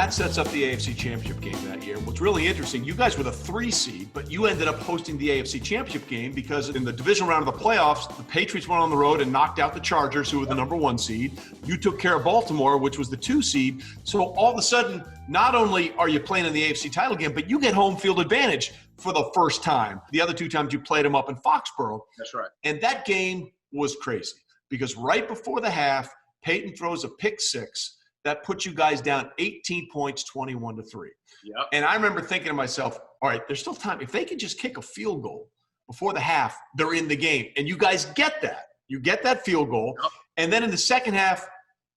that sets up the AFC Championship game that year. What's really interesting, you guys were the 3 seed, but you ended up hosting the AFC Championship game because in the divisional round of the playoffs, the Patriots went on the road and knocked out the Chargers, who were the number 1 seed. You took care of Baltimore, which was the 2 seed. So all of a sudden, not only are you playing in the AFC title game, but you get home field advantage for the first time. The other 2 times you played them up in Foxborough. That's right. And that game was crazy because right before the half, Peyton throws a pick 6 that puts you guys down 18 points, 21-3. Yep. And I remember thinking to myself, all right, there's still time. If they can just kick a field goal before the half, they're in the game. And you guys get that. You get that field goal. Yep. And then in the second half,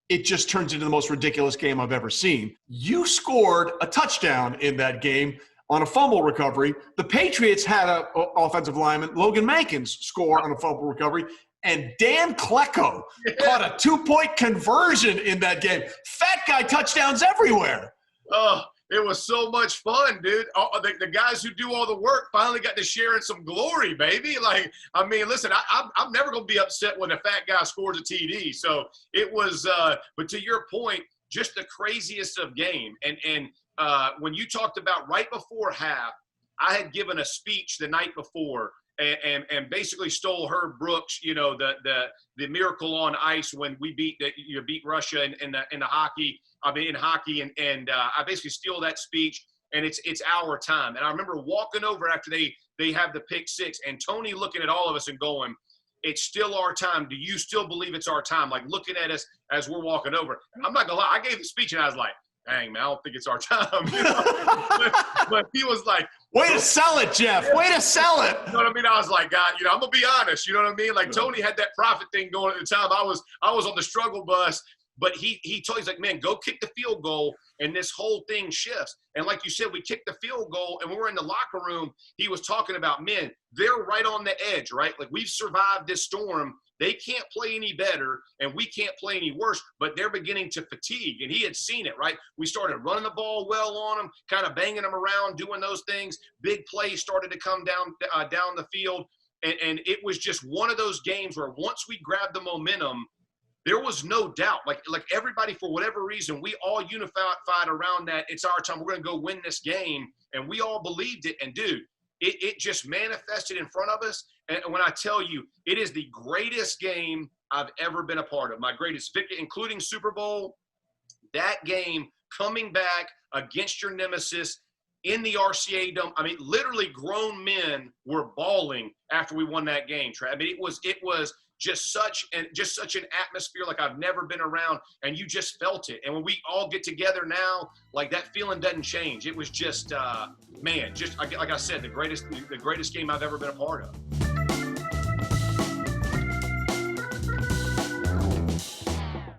it just turns into the most ridiculous game I've ever seen. You scored a touchdown in that game on a fumble recovery. The Patriots had an offensive lineman, Logan Mankins, score on a fumble recovery. And Dan Klecko caught a 2-point conversion in that game. Fat guy touchdowns everywhere. Oh, it was so much fun, dude. The guys who do all the work finally got to share in some glory, baby. Like, I mean, listen, I'm never going to be upset when a fat guy scores a TD. So it was, but to your point, just the craziest of game. And when you talked about right before half, I had given a speech the night before and basically stole Herb Brooks, you know, the miracle on ice when we beat Russia in the hockey. I mean, in hockey, and I basically steal that speech, and it's our time. And I remember walking over after they have the pick 6, and Tony looking at all of us and going, "It's still our time. Do you still believe it's our time?" Like looking at us as we're walking over. And I'm not gonna lie, I gave the speech and I was like, "Dang, man, I don't think it's our time." You know? but he was like, "Way to sell it, Jeff. Way to sell it." You know what I mean? I was like, God, you know, I'm gonna be honest. You know what I mean? Like Tony had that profit thing going at the time. I was on the struggle bus, but he's like, "Man, go kick the field goal," and this whole thing shifts. And like you said, we kicked the field goal, and when we're in the locker room, he was talking about, men, they're right on the edge, right? Like we've survived this storm. They can't play any better, and we can't play any worse, but they're beginning to fatigue. And he had seen it, right? We started running the ball well on them, kind of banging them around, doing those things. Big plays started to come down the field, and it was just one of those games where once we grabbed the momentum, there was no doubt. Like everybody, for whatever reason, we all unified around that. It's our time. We're going to go win this game, and we all believed it. And, dude, it just manifested in front of us. And when I tell you, it is the greatest game I've ever been a part of. My greatest victory, including Super Bowl. That game, coming back against your nemesis in the RCA Dome. I mean, literally grown men were bawling after we won that game, Trey. I mean, it was just such an atmosphere like I've never been around, and you just felt it. And when we all get together now, like that feeling doesn't change. It was just, man, just like I said, the greatest game I've ever been a part of.